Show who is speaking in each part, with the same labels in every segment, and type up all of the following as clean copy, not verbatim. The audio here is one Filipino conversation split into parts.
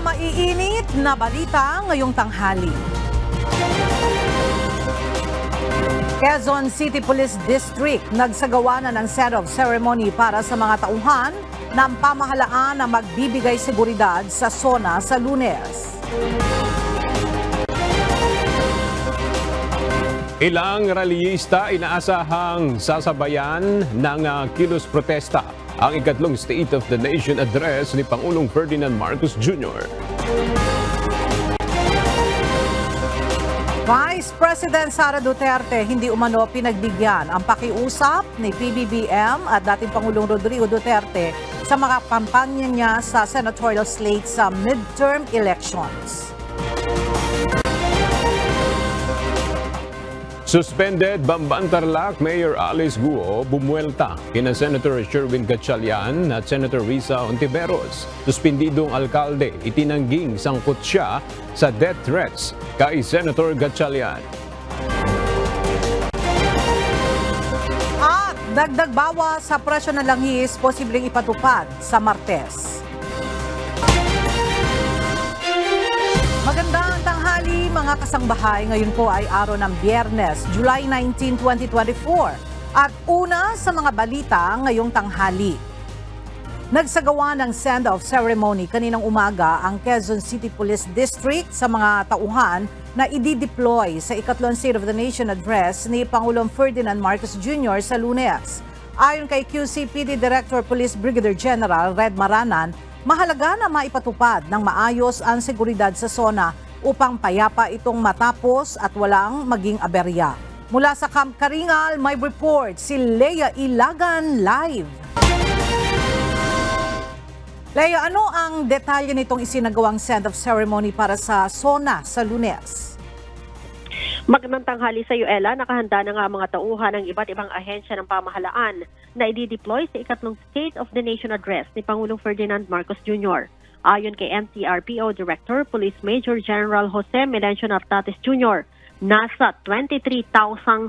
Speaker 1: maiinit na balita ngayong tanghali. Quezon City Police District nagsagawa na ng send-off ceremony para sa mga tauhan ng pamahalaan na magbibigay seguridad sa SONA sa Lunes.
Speaker 2: Ilang rallyista inaasahang sasabayan ng kilos protesta ang ikatlong State of the Nation address ni Pangulong Ferdinand Marcos Jr.
Speaker 1: Vice President Sara Duterte hindi umano pinagbigyan ang pakiusap ni PBBM at dating Pangulong Rodrigo Duterte sa mga kampanya niya sa senatorial slate sa midterm elections.
Speaker 2: Suspended Bamban Tarlac Mayor Alice Guo bumuelta kina Senator Sherwin Gatchalian at Senator Risa Ontiveros. Suspendidong alkalde itinangging sangkot siya sa death threats kay Senator Gatchalian.
Speaker 1: At dagdag bawas sa presyo ng langis posibleng ipatupad sa Martes. Magandang tanghali mga kasangbahay. Ngayon po ay araw ng Biyernes, July 19, 2024. At una sa mga balita ngayong tanghali. Nagsagawa ng send-off ceremony kaninang umaga ang Quezon City Police District sa mga tauhan na i-deploy sa ikatlong State of the Nation address ni Pangulong Ferdinand Marcos Jr. sa Lunes. Ayon kay QCPD Director Police Brigadier General Red Maranan, mahalaga na maipatupad ng maayos ang seguridad sa SONA upang payapa itong matapos at walang maging aberya. Mula sa Camp Karingal, may report si Leia Ilagan live. Leia, ano ang detalye nitong isinagawang send-off ceremony para sa SONA sa Lunes?
Speaker 3: Magandang tanghali sa iyo, Ella. Nakahanda na nga mga tauhan ng iba't ibang ahensya ng pamahalaan na i-deploy sa ikatlong State of the Nation address ni Pangulong Ferdinand Marcos Jr. Ayon kay NCRPO Director Police Major General Jose Melencio Nartates Jr., nasa 23,000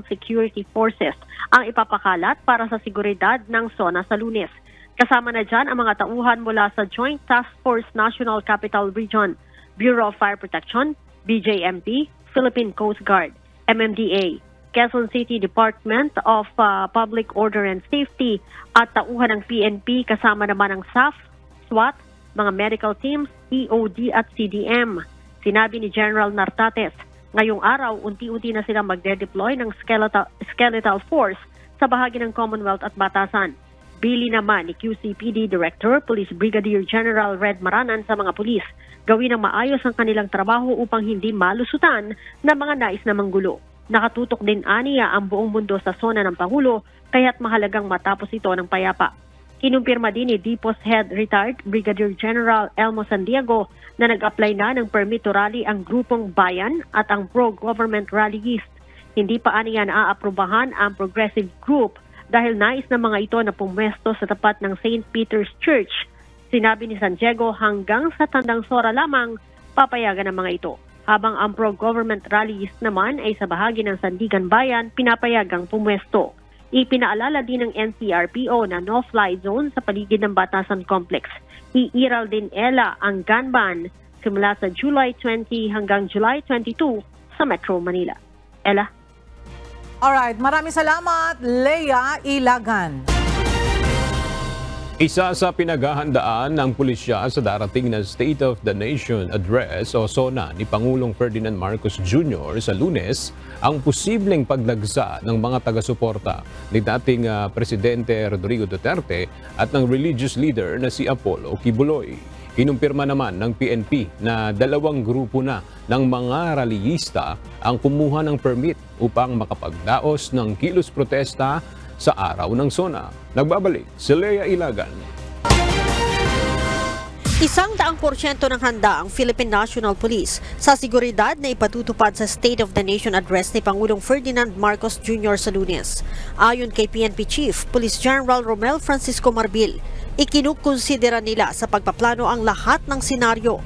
Speaker 3: security forces ang ipapakalat para sa seguridad ng SONA sa Lunes. Kasama na dyan ang mga tauhan mula sa Joint Task Force National Capital Region, Bureau of Fire Protection, BJMP, Philippine Coast Guard, MMDA, Quezon City Department of Public Order and Safety at tauhan ng PNP kasama naman ng SAF, SWAT, mga medical teams, EOD at CDM. Sinabi ni General Nartates, ngayong araw unti-unti na silang magde-deploy ng skeletal force sa bahagi ng Commonwealth at Batasan. Bili naman ni QCPD Director Police Brigadier General Red Maranan sa mga pulis, gawin ng maayos ang kanilang trabaho upang hindi malusutan ng mga nais na manggulo. Nakatutok din aniya ang buong mundo sa SONA ng Pangulo, kaya't mahalagang matapos ito ng payapa. Kinumpirma din ni DPOS Head Retired Brigadier General Elmo Sandiego na nag-apply na ng permit to rally ang grupong Bayan at ang pro-government rallyist. Hindi pa aniya naaaprobahan ang progressive group dahil nais ng mga ito na pumwesto sa tapat ng St. Peter's Church. Sinabi ni Sandiego hanggang sa tandang sora lamang papayagan ng mga ito. Habang ang pro-government rallyist naman ay sa bahagi ng Sandigan Bayan pinapayagang pumwesto. Ipinaalala din ng NCRPO na no-fly zone sa paligid ng Batasan Complex. Iiral din Ella ang gun ban simula sa July 20 hanggang July 22 sa Metro Manila. Ella?
Speaker 1: Alright, maraming salamat, Leia Ilagan.
Speaker 2: Isa sa pinaghahandaan ng pulisya sa darating na State of the Nation Address o SONA ni Pangulong Ferdinand Marcos Jr. sa Lunes ang posibleng paglagsa ng mga taga-suporta ni dating Presidente Rodrigo Duterte at ng religious leader na si Apollo Kibuloy. Kinumpirma naman ng PNP na 2 grupo na ng mga rallyista ang kumuha ng permit upang makapagdaos ng kilos protesta sa araw ng SONA. Nagbabalik si Leia Ilagan.
Speaker 4: 100% ng handa ang Philippine National Police sa seguridad na ipatutupad sa State of the Nation address ni Pangulong Ferdinand Marcos Jr. sa Lunes. Ayon kay PNP Chief Police General Romel Francisco Marbil, ikinukonsidera nila sa pagpaplano ang lahat ng senaryo.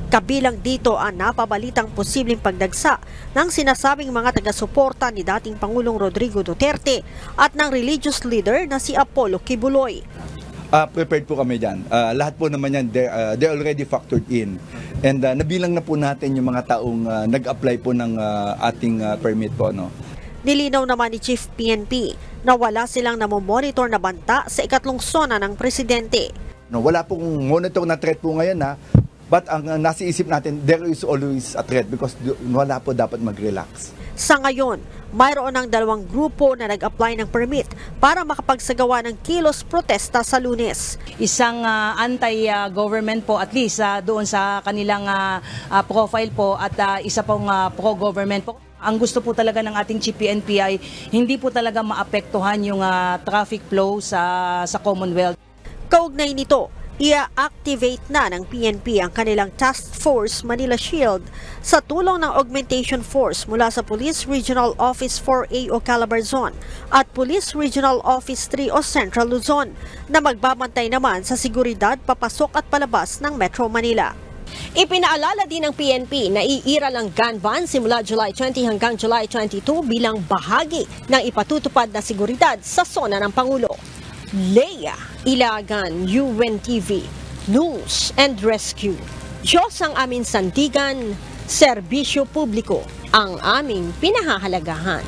Speaker 4: Kabilang dito ang napabalitang posibleng pagdagsa ng sinasabing mga taga-suporta ni dating Pangulong Rodrigo Duterte at ng religious leader na si Apollo Kibuloy.
Speaker 5: Prepared po kami dyan. Lahat po naman yan, they already factored in. And nabilang na po natin yung mga taong nag-apply po ng ating permit po. No?
Speaker 4: Nilinaw naman ni Chief PNP na wala silang namomonitor na banta sa ikatlong sona ng presidente.
Speaker 5: No, wala pong monitor na threat po ngayon but ang nasa isip natin, there is always a threat because wala po dapat mag-relax.
Speaker 4: Sa ngayon, mayroon ng 2 grupo na nag-apply ng permit para makapagsagawa ng kilos protesta sa Lunes.
Speaker 6: Isang anti-government po at least doon sa kanilang profile po at isa pong pro-government po. Ang gusto po talaga ng ating Chief PNP ay hindi po talaga maapektuhan yung traffic flow sa Commonwealth.
Speaker 4: Kaugnay nito, i-activate na ng PNP ang kanilang Task Force Manila Shield sa tulong ng augmentation force mula sa Police Regional Office 4A o Calabarzon at Police Regional Office 3 o Central Luzon na magbabantay naman sa seguridad papasok at palabas ng Metro Manila.
Speaker 7: Ipinaalala din ng PNP na iiral ang gun ban simula July 20 hanggang July 22 bilang bahagi ng ipatutupad na seguridad sa sona ng Pangulo. Leia Ilagan, UNTV, News and Rescue. Diyos ang aming sandigan, serbisyo publiko ang aming pinahahalagahan.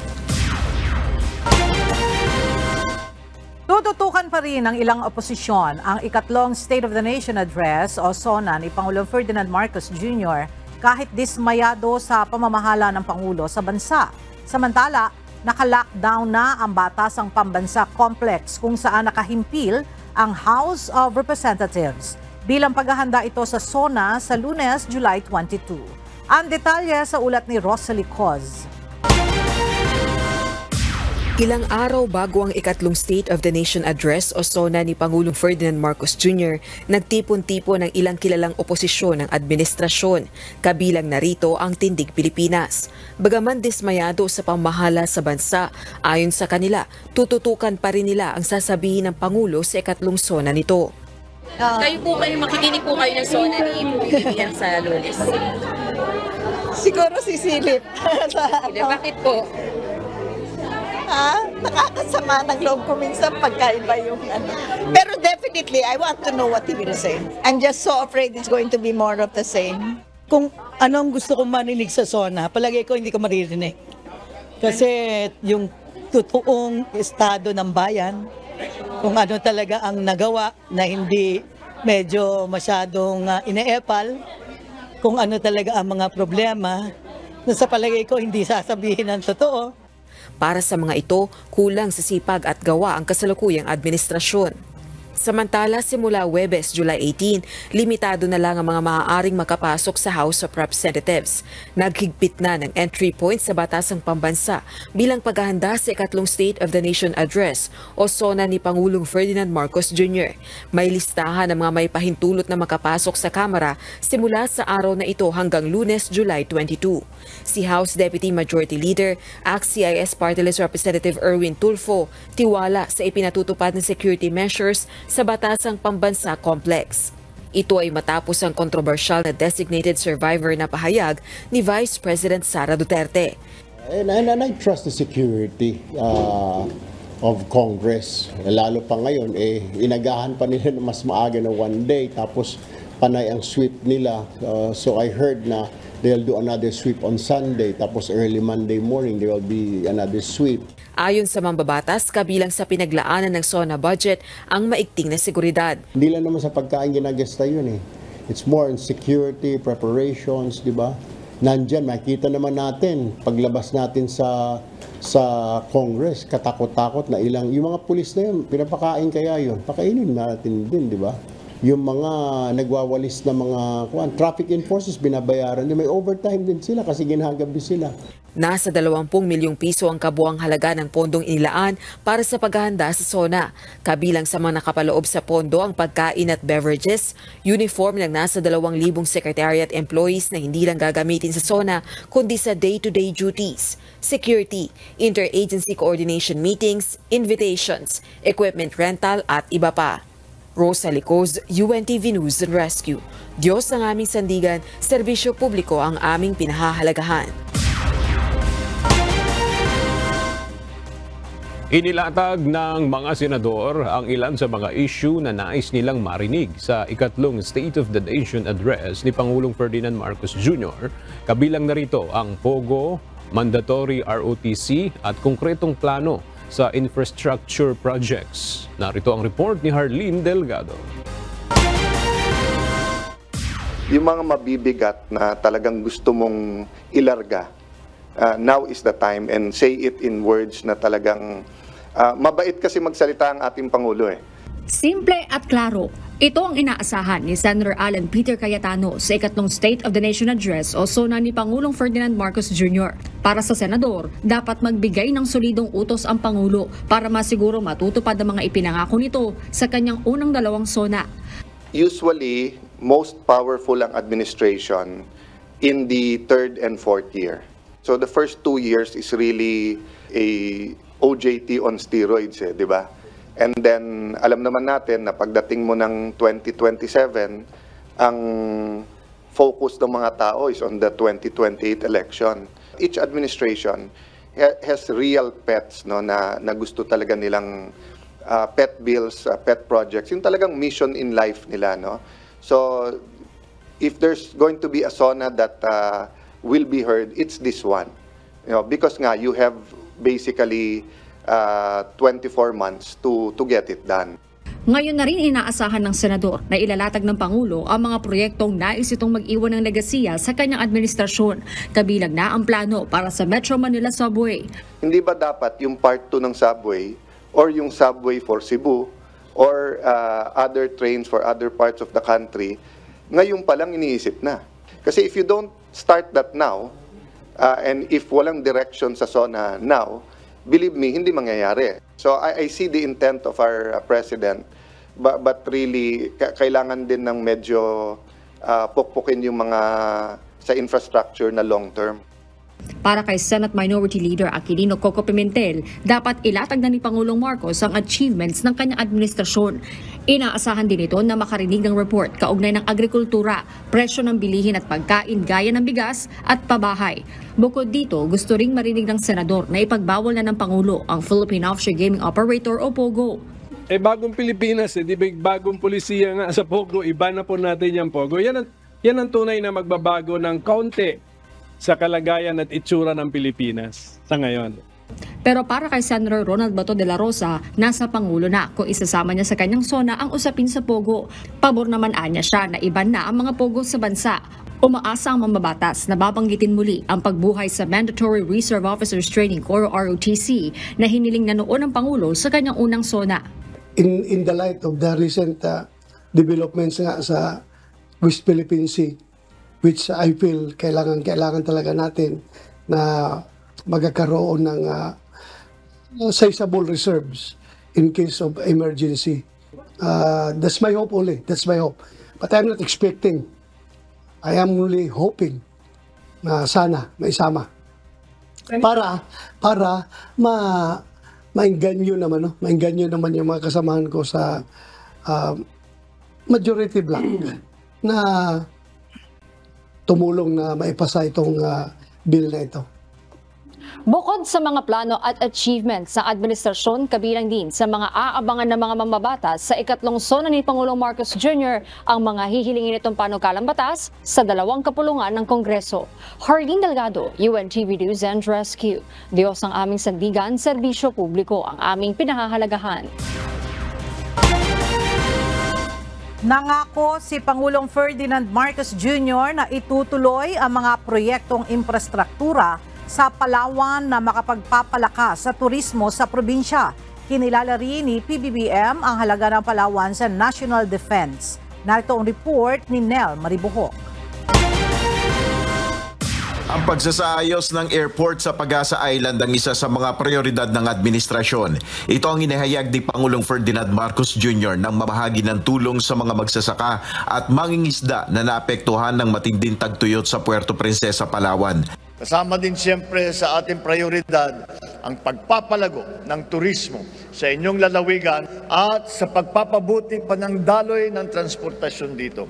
Speaker 1: Tututukan pa rin ng ilang oposisyon ang ikatlong State of the Nation Address o SONA ni Pangulong Ferdinand Marcos Jr. kahit dismayado sa pamamahala ng Pangulo sa bansa. Samantala, naka-lockdown na ang Batasang Pambansa Complex kung saan nakahimpil ang House of Representatives bilang paghahanda ito sa SONA sa Lunes, July 22. Ang detalye sa ulat ni Rosalie Coz.
Speaker 8: Ilang araw bago ang ikatlong State of the Nation Address o SONA ni Pangulong Ferdinand Marcos Jr., nagtipon-tipon ng ilang kilalang oposisyon ng administrasyon, kabilang narito ang Tindig Pilipinas. Bagaman dismayado sa pamahala sa bansa, ayon sa kanila, tututukan pa rin nila ang sasabihin ng Pangulo sa ikatlong SONA nito.
Speaker 9: Makikinig po kayo ng SONA ni PBBM sa Lunes.
Speaker 10: Siguro sisilip.
Speaker 9: Bakit po?
Speaker 10: Nakakasama ng loob ko minsan pagkaiba yung ano. Pero definitely, I want to know what he will say. I'm just so afraid it's going to be more of the same.
Speaker 6: Kung anong gusto kong marinig sa SONA, palagay ko hindi ko maririnig. Kasi yung totoong estado ng bayan, kung ano talaga ang nagawa na hindi medyo masyadong ine-epal, kung ano talaga ang mga problema, na sa palagay ko hindi sasabihin ng totoo.
Speaker 8: Para sa mga ito, kulang sa sipag at gawa ang kasalukuyang administrasyon. Samantala, simula Huwebes, July 18, limitado na lang ang mga maaaring makapasok sa House of Representatives. Naghigpit na ng entry point sa Batasang Pambansa bilang paghahanda sa ikatlong State of the Nation Address o SONA ni Pangulong Ferdinand Marcos Jr. May listahan ng mga may pahintulot na makapasok sa Kamara simula sa araw na ito hanggang Lunes, July 22. Si House Deputy Majority Leader, ACT-CIS Party List Representative Erwin Tulfo, tiwala sa ipinatutupad ng security measures sa Batasang Pambansa Complex. Ito ay matapos ang kontrobersyal na designated survivor na pahayag ni Vice President Sara Duterte.
Speaker 11: And I trust the security of Congress. Lalo pa ngayon, inagahan pa nila na mas maaga na one day, tapos panay ang sweep nila. So I heard na they'll do another sweep on Sunday, tapos early Monday morning there will be another sweep.
Speaker 8: Ayon sa mambabatas, kabilang sa pinaglaanan ng SONA budget ang maigting na seguridad.
Speaker 11: Hindi lang naman sa pagkain ginagasta yun . It's more on security, preparations, di ba? Nandyan, makikita naman natin, paglabas natin sa Congress, katakot-takot na ilang, yung mga pulis na yun, pinapakain kaya yun, pakainin natin din, di ba? Yung mga nagwawalis na mga traffic enforcers, binabayaran, may overtime din sila kasi ginagabi sila.
Speaker 8: Nasa 20 milyong piso ang kabuang halaga ng pondong inilaan para sa paghahanda sa SONA. Kabilang sa mga nakapaloob sa pondo ang pagkain at beverages, uniform ng nasa 2,000 secretariat employees na hindi lang gagamitin sa SONA kundi sa day-to-day duties, security, interagency coordination meetings, invitations, equipment rental at iba pa. Rosalie Coz, UNTV News and Rescue. Diyos ang aming sandigan, serbisyo publiko ang aming pinahahalagahan.
Speaker 2: Inilatag ng mga senador ang ilan sa mga issue na nais nilang marinig sa ikatlong State of the Nation Address ni Pangulong Ferdinand Marcos Jr. Kabilang narito ang POGO, mandatory ROTC at konkretong plano sa infrastructure projects. Narito ang report ni Harleen Delgado.
Speaker 12: Yung mga mabibigat na talagang gusto mong ilarga, now is the time, and say it in words na talagang mabait kasi magsalita ang ating Pangulo eh.
Speaker 13: Simple at klaro, ito ang inaasahan ni Senator Alan Peter Cayetano sa ikatlong State of the Nation Address o SONA ni Pangulong Ferdinand Marcos Jr. Para sa senador, dapat magbigay ng solidong utos ang Pangulo para masiguro matutupad ang mga ipinangako nito sa kanyang unang dalawang SONA.
Speaker 12: Usually, most powerful ang administration in the third and fourth year. So the first 2 years is really a OJT on steroids, di ba? And then, alam naman natin na pagdating mo ng 2027, ang focus ng mga tao is on the 2028 election. Each administration has real pets, no, na gusto talaga nilang pet bills, pet projects, yung talagang mission in life nila. No? So, if there's going to be a SONA that will be heard, it's this one. You know, because nga, you have basically 24 months to get it done.
Speaker 13: Ngayon na rin inaasahan ng senador na ilalatag ng Pangulo ang mga proyektong nais itong mag-iwan ng legasiya sa kanyang administrasyon, kabilang na ang plano para sa Metro Manila Subway.
Speaker 12: Hindi ba dapat yung part 2 ng subway or yung subway for Cebu or other trains for other parts of the country, ngayon pa lang iniisip na? Kasi if you don't start that now, and if walang direction sa SONA now, believe me, hindi mangyayari. So I see the intent of our President, but really, kailangan din ng medyo pukpukin yung mga sa infrastructure na long term.
Speaker 13: Para kay Senate Minority Leader Aquilino Coco Pimentel, dapat ilatag na ni Pangulong Marcos ang achievements ng kanyang administrasyon. Inaasahan din ito na makarinig ng report kaugnay ng agrikultura, presyo ng bilihin at pagkain gaya ng bigas at pabahay. Bukod dito, gusto ring marinig ng senador na ipagbawal na ng Pangulo ang Philippine Offshore Gaming Operator o POGO.
Speaker 14: Bagong Pilipinas, di ba bagong polisiya nga sa POGO, iba na po natin yung POGO. Yan ang tunay na magbabago ng kaunti sa kalagayan at itsura ng Pilipinas sa ngayon.
Speaker 13: Pero para kay Senator Ronald Bato de la Rosa, nasa Pangulo na kung isasama niya sa kanyang SONA ang usapin sa POGO. Pabor naman anya siya na iban na ang mga POGO sa bansa. Umaasa ang mambabatas na babanggitin muli ang pagbuhay sa Mandatory Reserve Officers Training Corps o ROTC na hiniling na noon ng Pangulo sa kanyang unang SONA.
Speaker 15: In the light of the recent developments nga sa West Philippine Sea, which I feel kailangan talaga natin na magkakaroon ng sizable reserves in case of emergency. That's my hope only. That's my hope. But I'm not expecting. I am only hoping na sana maisama. Para maingganyo naman, no? Maingganyo naman yung mga kasamahan ko sa majority bloc na tumulong na maipasa itong bill na ito.
Speaker 16: Bukod sa mga plano at achievements sa administrasyon, kabilang din sa mga aabangan ng mga mambabatas sa ikatlong SONA ni Pangulong Marcos Jr. ang mga hihilingin itong panukalang batas sa 2 kapulungan ng Kongreso. Harleen Delgado, UNTV News and Rescue. Diyos ang aming sandigan, serbisyo publiko ang aming pinahahalagahan.
Speaker 1: Nangako si Pangulong Ferdinand Marcos Jr. na itutuloy ang mga proyektong infrastruktura sa Palawan na makapagpapalakas sa turismo sa probinsya. Kinilala rin ni PBBM ang halaga ng Palawan sa national defense. Narito ang report ni Nel Maribuhok.
Speaker 17: Ang pagsasaayos ng airport sa Pag-asa Island ang isa sa mga prioridad ng administrasyon. Ito ang inihayag ni Pangulong Ferdinand Marcos Jr. nang mamahagi ng tulong sa mga magsasaka at mangingisda na naapektuhan ng matinding tagtuyot sa Puerto Princesa, Palawan.
Speaker 18: Kasama din siyempre sa ating prioridad ang pagpapalago ng turismo sa inyong lalawigan at sa pagpapabuti pa ng daloy ng transportasyon dito.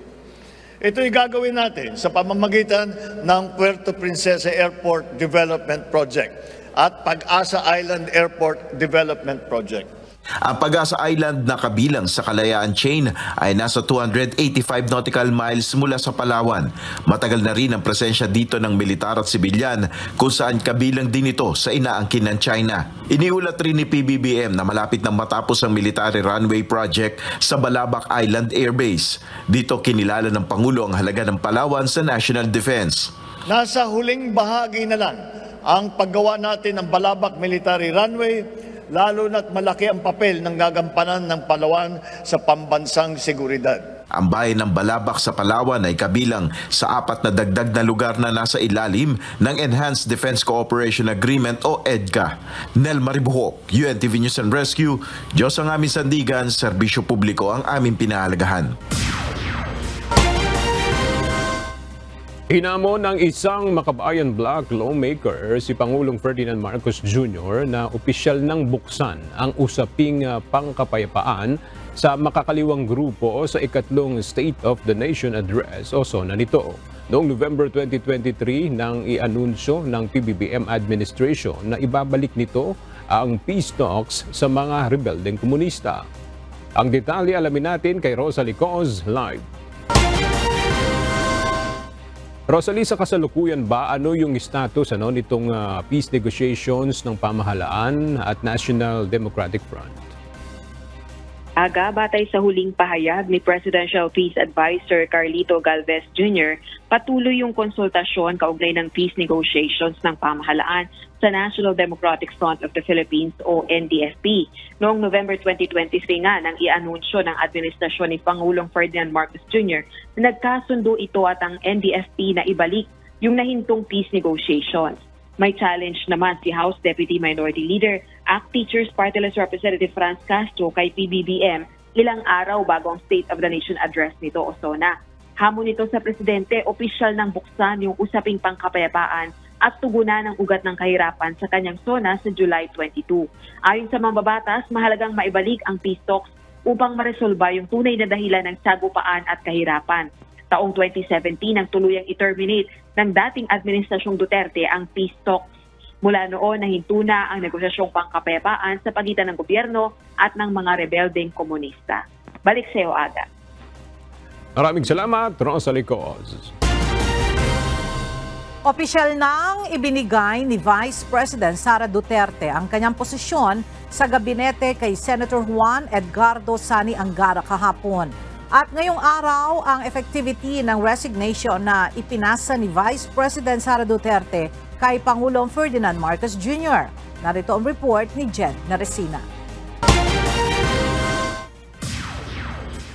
Speaker 18: Ito'y gagawin natin sa pamamagitan ng Puerto Princesa Airport Development Project at Pag-asa Island Airport Development Project.
Speaker 17: Ang Pag-asa Island na kabilang sa Kalayaan Chain ay nasa 285 nautical miles mula sa Palawan. Matagal na rin ang presensya dito ng militar at sibilyan kung saan kabilang din ito sa inaangkin ng China. Iniulat rin ni PBBM na malapit nang matapos ang military runway project sa Balabac Island Air Base. Dito kinilala ng Pangulo ang halaga ng Palawan sa national defense.
Speaker 18: Nasa huling bahagi na lang ang paggawa natin ng Balabac Military Runway, lalo na't malaki ang papel ng gagampanan ng Palawan sa pambansang seguridad.
Speaker 17: Ang bayan ng Balabac sa Palawan ay kabilang sa 4 na dagdag na lugar na nasa ilalim ng Enhanced Defense Cooperation Agreement o EDCA. Nel Maribuhok, UNTV News and Rescue, Diyos ang aming sandigan, serbisyo publiko ang aming pinahalagahan.
Speaker 2: Hinamon ng isang makabayan black lawmaker si Pangulong Ferdinand Marcos Jr. na opisyal nang buksan ang usaping pangkapayapaan sa makakaliwang grupo sa ikatlong State of the Nation Address o SONA nito. Noong November 2023 nang ianunsyo ng PBBM administration na ibabalik nito ang peace talks sa mga rebeldeng komunista. Ang detalye alamin natin kay Rosalie Coz live. Rosalie, sa kasalukuyan ba, ano yung status nitong peace negotiations ng pamahalaan at National Democratic Front?
Speaker 19: Batay sa huling pahayag ni Presidential Peace Advisor Carlito Galvez Jr., patuloy yung konsultasyon kaugnay ng peace negotiations ng pamahalaan sa National Democratic Front of the Philippines o NDFP. Noong November 2023 nga nang ianunsyo ng administrasyon ni Pangulong Ferdinand Marcos Jr. na nagkasundo ito at ang NDFP na ibalik yung nahintong peace negotiations. May challenge naman si House Deputy Minority Leader, ACT Teachers Party List Representative Franz Castro kay PBBM ilang araw bago ang State of the Nation Address nito o SONA. Hamon nito sa Presidente, opisyal ng buksan yung usaping pangkapayapaan at tugunan ng ugat ng kahirapan sa kanyang SONA sa July 22. Ayon sa mambabatas, mahalagang maibalik ang peace talks upang maresolba yung tunay na dahilan ng sagupaan at kahirapan. Taong 2017 nang tuluyang i-terminate ng dating Administrasyong Duterte ang peace talks. Mula noon, nahinto na ang negosasyong pangkapayapaan sa pagitan ng gobyerno at ng mga rebeldeng komunista. Balik sa iyo, Aga.
Speaker 2: Maraming salamat, Rosalie Coz.
Speaker 1: Opisyal nang ibinigay ni Vice President Sara Duterte ang kanyang posisyon sa gabinete kay Senator Juan Edgardo Sani Angara kahapon. At ngayong araw, ang effectivity ng resignation na ipinasa ni Vice President Sara Duterte kay Pangulong Ferdinand Marcos Jr. Narito ang report ni Jen Naresina.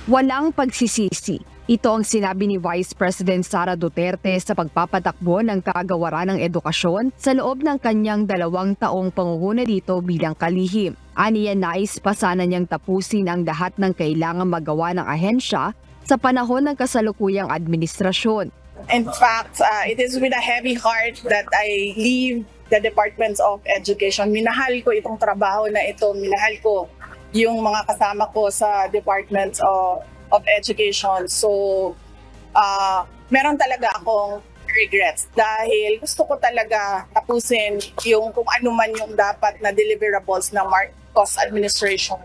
Speaker 20: Walang pagsisisi. Ito ang sinabi ni Vice President Sara Duterte sa pagpapatakbo ng kagawaran ng edukasyon sa loob ng kanyang 2 taong pangunguna dito bilang kalihim. Aniya nais pa sana niyang tapusin ang lahat ng kailangang magawa ng ahensya sa panahon ng kasalukuyang administrasyon.
Speaker 21: In fact, it is with a heavy heart that I leave the Department of Education. Minahal ko itong trabaho na ito. Minahal ko yung mga kasama ko sa Department of Education. So, meron talaga akong regrets dahil gusto ko talaga tapusin yung kung ano man yung dapat na deliverables ng Marcos administration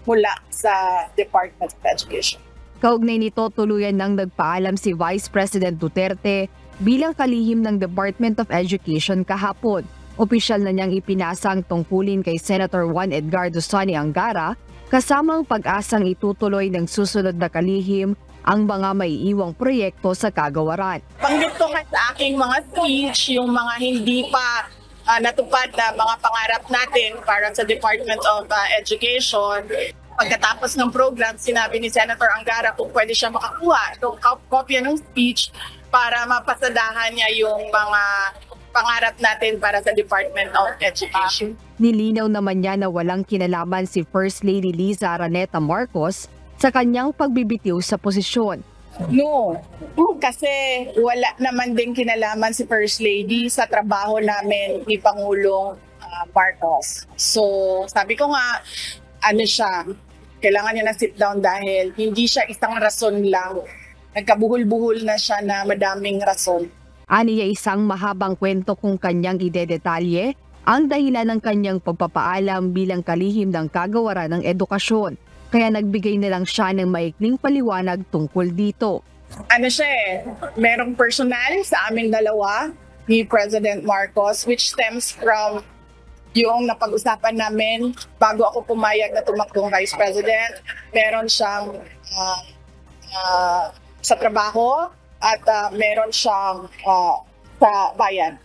Speaker 21: mula sa Department of Education.
Speaker 20: Kaugnay nito, tuluyan nang nagpaalam si Vice President Duterte bilang kalihim ng Department of Education kahapon. Opisyal na niyang ipinasa ang tungkulin kay Senator Juan Edgardo Sani Angara kasamang pag-asang itutuloy ng susunod na kalihim ang mga maiiwang proyekto sa kagawaran.
Speaker 21: Panggit ko nga sa aking mga speech yung mga hindi pa natupad na mga pangarap natin para sa Department of Education. Pagkatapos ng program, sinabi ni Senator Angara kung pwede siya makakuha itong kopya ng speech para mapasadahan niya yung mga pangarap natin para sa Department of Education.
Speaker 20: Nilinaw naman niya na walang kinalaman si First Lady Liza Araneta Marcos sa kanyang pagbibitiw sa posisyon.
Speaker 21: No, kasi wala naman din kinalaman si First Lady sa trabaho namin ni Pangulong Marcos. So sabi ko nga, kailangan niya na sit down dahil hindi siya isang rason lang. Nagkabuhol-buhol na siya na madaming rason.
Speaker 20: Aniya isang mahabang kwento kung kanyang idedetalye ang dahilan ng kanyang pagpapaalam bilang kalihim ng kagawaran ng edukasyon. Kaya nagbigay na lang siya ng maikling paliwanag tungkol dito.
Speaker 21: Ano siya merong personal sa aming dalawa ni President Marcos which stems from yung napag-usapan namin bago ako pumayag na tumakbong Vice President. Meron siyang sa trabaho at meron siyang sa bayan.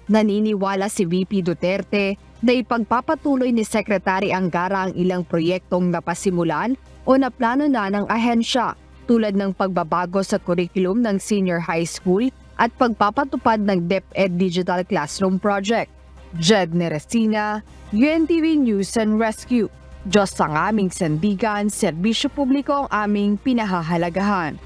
Speaker 20: Naniniwala si VP Duterte na ipagpapatuloy ni Secretary Angara ang ilang proyektong napasimulan o naplano na ng ahensya tulad ng pagbabago sa curriculum ng senior high school at pagpapatupad ng DepEd Digital Classroom Project. Jed Neresina, UNTV News and Rescue. Diyos ang aming sandigan, serbisyo publiko ang aming pinahahalagahan.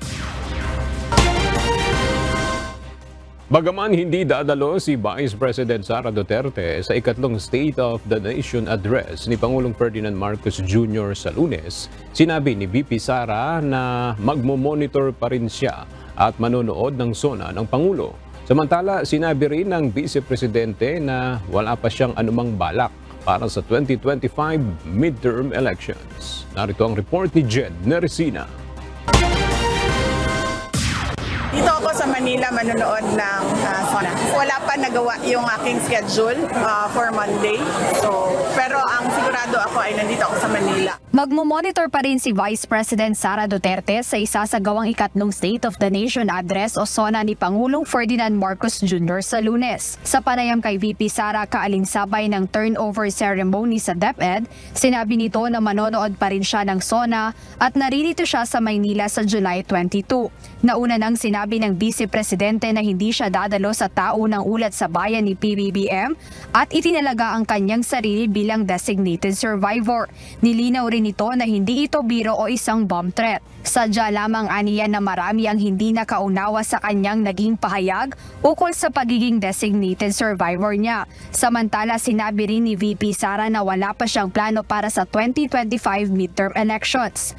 Speaker 2: Bagaman hindi dadalo si Vice President Sara Duterte sa ikatlong State of the Nation Address ni Pangulong Ferdinand Marcos Jr. sa Lunes, sinabi ni VP Sara na magmo-monitor pa rin siya at manonood ng SONA ng Pangulo. Samantala, sinabi rin ng Vice Presidente na wala pa siyang anumang balak para sa 2025 midterm elections. Narito ang report ni Jed Neresina.
Speaker 21: Dito ako sa Manila manonood ng SONA. Wala pa nagawa yung aking schedule for Monday. Pero ang sigurado ako ay nandito ako sa Manila.
Speaker 16: Magmo-monitor pa rin si Vice President Sara Duterte sa isasagawang ikatlong State of the Nation Address o SONA ni Pangulong Ferdinand Marcos Jr. sa Lunes. Sa panayam kay VP Sara kaalinsabay ng turnover ceremony sa DepEd, sinabi nito na manonood pa rin siya ng SONA at naririto siya sa Maynila sa July 22. Nauna nang sinabi ng Vice Presidente na hindi siya dadalo sa taunang ulat sa bayan ni PBBM at itinalaga ang kanyang sarili bilang designated survivor. Nilinaw rin ito na hindi ito biro o isang bomb threat. Sadya lamang aniya na marami ang hindi nakaunawa sa kanyang naging pahayag ukol sa pagiging designated survivor niya. Samantala, sinabi rin ni VP Sara na wala pa siyang plano para sa 2025 midterm elections.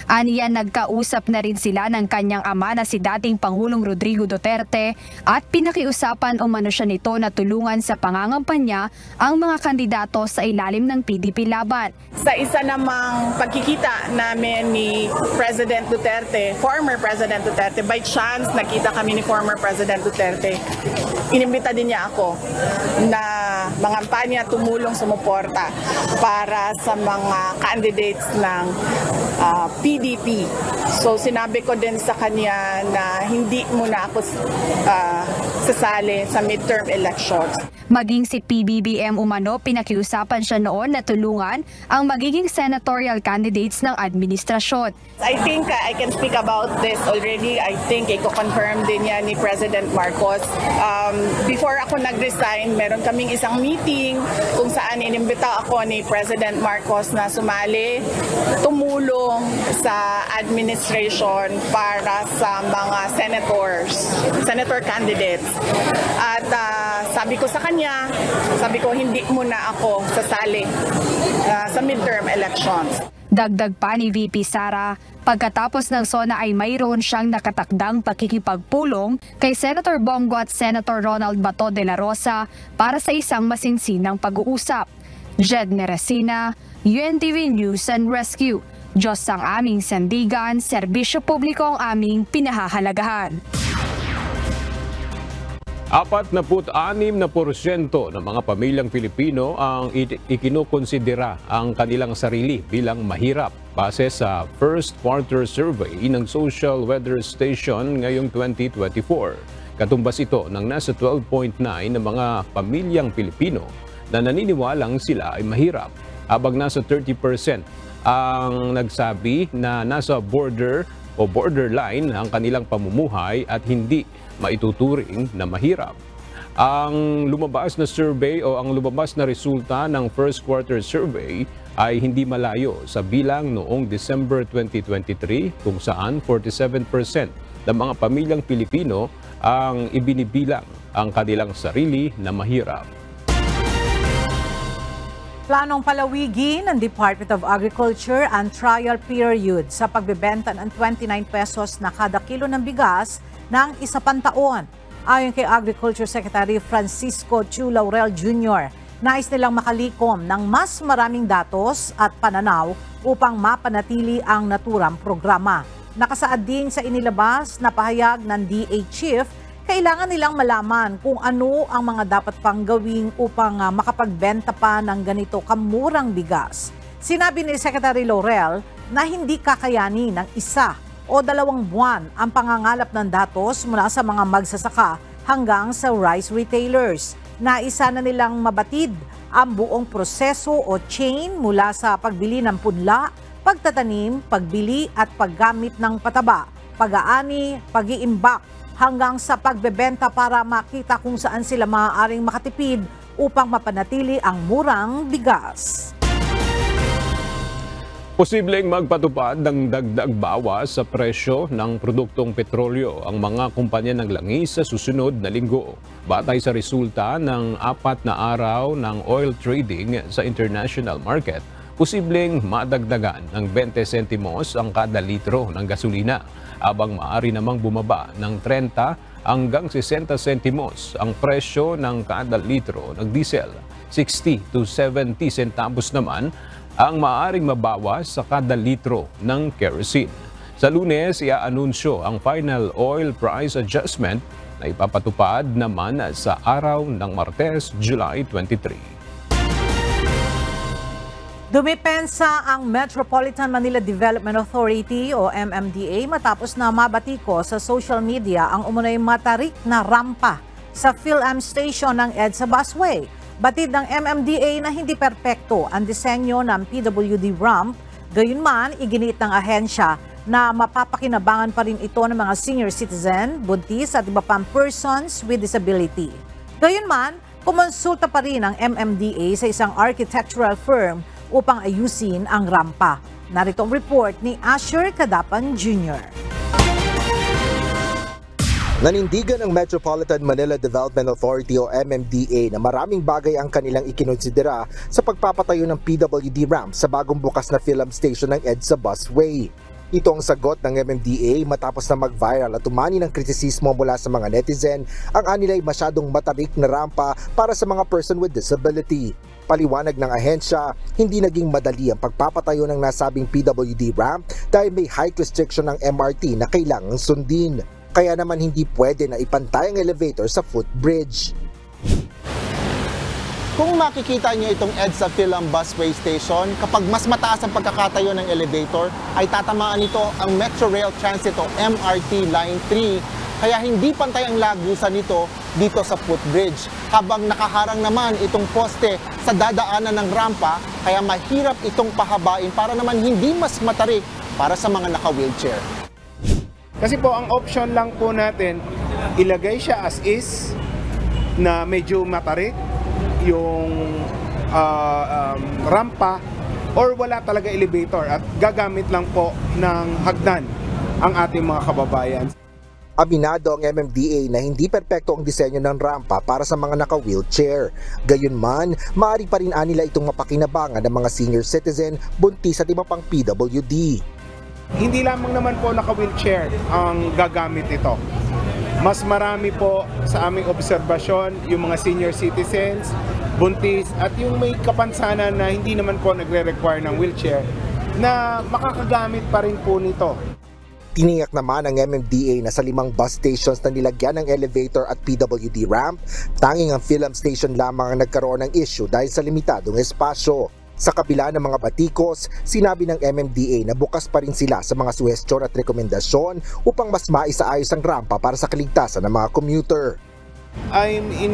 Speaker 16: Aniya nagkausap na rin sila ng kanyang ama na si dating Pangulong Rodrigo Duterte at pinakiusapan umano siya nito na tulungan sa pangangampanya ang mga kandidato sa ilalim ng PDP laban.
Speaker 21: Sa isa namang pagkikita namin ni President Duterte, former President Duterte, by chance nakita kami ni former President Duterte. Inimbita din niya ako na mangampanya, tumulong, sumuporta para sa mga candidates ng PDP. So sinabi ko din sa kanya na hindi muna ako sasali sa midterm elections.
Speaker 16: Maging si PBBM umano, pinakiusapan siya noon na tulungan ang magiging senatorial candidates ng administrasyon.
Speaker 21: I think I can speak about this already. I think i-confirm din niya ni President Marcos. Before ako nag-resign, meron kaming isang meeting kung saan inimbita ako ni President Marcos na sumali, tumulong sa administration para sa mga senator candidates. At sabi ko sa kanya, sabi ko hindi muna ako sasali sa midterm elections.
Speaker 16: Dagdag pa ni VP Sara, pagkatapos ng SONA ay mayroon siyang nakatakdang pakikipagpulong kay Senator Bongo at Senator Ronald Bato de la Rosa para sa isang masinsinang pag-uusap. Jed Neresina, UNTV News and Rescue. Diyos ang aming sandigan, serbisyo publiko ang aming pinahahalagahan.
Speaker 2: 46% ng mga pamilyang Pilipino ang ikinukonsidera ang kanilang sarili bilang mahirap base sa first quarter survey ng Social Weather Station ngayong 2024. Katumbas ito ng nasa 12.9 na mga pamilyang Pilipino na naniniwalang sila ay mahirap, habang nasa 30% ang nagsabi na nasa border o borderline ang kanilang pamumuhay at hindi maituturing na mahirap. Ang lumabas na survey o ang lumabas na resulta ng first quarter survey ay hindi malayo sa bilang noong December 2023 kung saan 47% ng mga pamilyang Pilipino ang ibinibilang ang kanilang sarili na mahirap.
Speaker 1: Planong palawigin ng Department of Agriculture ang trial period sa pagbebenta ng 29 pesos na kada kilo ng bigas ng isa pang taon. Ayon kay Agriculture Secretary Francisco Chu Laurel Jr., nais nilang makalikom ng mas maraming datos at pananaw upang mapanatili ang naturang programa. Nakasaad din sa inilabas na pahayag ng DA Chief, kailangan nilang malaman kung ano ang mga dapat pang gawing upang makapagbenta pa ng ganito kamurang bigas. Sinabi ni Secretary Laurel na hindi kakayanin ng 1 o 2 buwan ang pangangalap ng datos mula sa mga magsasaka hanggang sa rice retailers. Naisa na nilang mabatid ang buong proseso o chain mula sa pagbili ng punla, pagtatanim, pagbili at paggamit ng pataba, pag-aani, pag-iimbak, hanggang sa pagbebenta para makita kung saan sila maaaring makatipid upang mapanatili ang murang bigas.
Speaker 2: Posibleng magpatupad ng dagdag bawas sa presyo ng produktong petrolyo ang mga kumpanya ng langis sa susunod na linggo. Batay sa resulta ng 4 na araw ng oil trading sa international market, posibleng madagdagan ng 20 sentimos ang kada litro ng gasolina, habang maaari namang bumaba ng 30 hanggang 60 sentimos ang presyo ng kada litro ng diesel. 60 to 70 centavos naman ang maaaring mabawas sa kada litro ng kerosene. Sa Lunes, iaanunsyo ang final oil price adjustment na ipapatupad naman sa araw ng Martes, July 23.
Speaker 1: Dumipensa ang Metropolitan Manila Development Authority o MMDA matapos na mabatiko sa social media ang umunoy matarik na rampa sa PhilAm station ng EDSA Busway. Batid ng MMDA na hindi perpekto ang disenyo ng PWD ramp, gayunman iginit ng ahensya na mapapakinabangan pa rin ito ng mga senior citizen, buntis at iba pang persons with disability. Gayunman, kumonsulta pa rin ang MMDA sa isang architectural firm upang ayusin ang rampa. Narito ang report ni Asher Cadapan Jr.
Speaker 3: Nanindigan ng Metropolitan Manila Development Authority o MMDA na maraming bagay ang kanilang ikinonsidera sa pagpapatayo ng PWD ramp sa bagong bukas na PhilAm station ng EDSA Busway. Ito ang sagot ng MMDA matapos na mag-viral at umani ng kritisismo mula sa mga netizen ang anilay masyadong matarik na rampa para sa mga person with disability. Paliwanag ng ahensya, hindi naging madali ang pagpapatayo ng nasabing PWD ramp dahil may height restriction ng MRT na kailangang sundin. Kaya naman hindi pwede na ipantay ang elevator sa footbridge.
Speaker 22: Kung makikita niyo itong EDSA PhilAm Busway Station, kapag mas mataas ang pagkakatayo ng elevator, ay tatamaan nito ang Metro Rail Transit o MRT Line 3. Kaya hindi pantay ang lagusan nito dito sa footbridge. Habang nakaharang naman itong poste sa dadaanan ng rampa, kaya mahirap itong pahabain para naman hindi mas matarik para sa mga naka-wheelchair.
Speaker 23: Kasi po ang option lang po natin, ilagay siya as is na medyo matarik yung rampa or wala talaga elevator at gagamit lang po ng hagdan ang ating mga kababayan.
Speaker 3: Aminado ang MMDA na hindi perpekto ang disenyo ng rampa para sa mga naka-wheelchair. Gayunman, maaari pa rin anila itong mapakinabangan ng mga senior citizen, buntis at iba pang PWD.
Speaker 23: Hindi lamang naman po naka-wheelchair ang gagamit ito. Mas marami po sa aming obserbasyon yung mga senior citizens, buntis at yung may kapansanan na hindi naman po nagre-require ng wheelchair na makakagamit pa rin po nito.
Speaker 3: Tiniyak naman ng MMDA na sa 5 bus stations na nilagyan ng elevator at PWD ramp, tanging ang PhilAm station lamang ang nagkaroon ng issue dahil sa limitadong espasyo. Sa kabila ng mga batikos, sinabi ng MMDA na bukas pa rin sila sa mga suhestyon at rekomendasyon upang mas maisaayos ang rampa para sa kaligtasan ng mga commuter.
Speaker 23: I'm in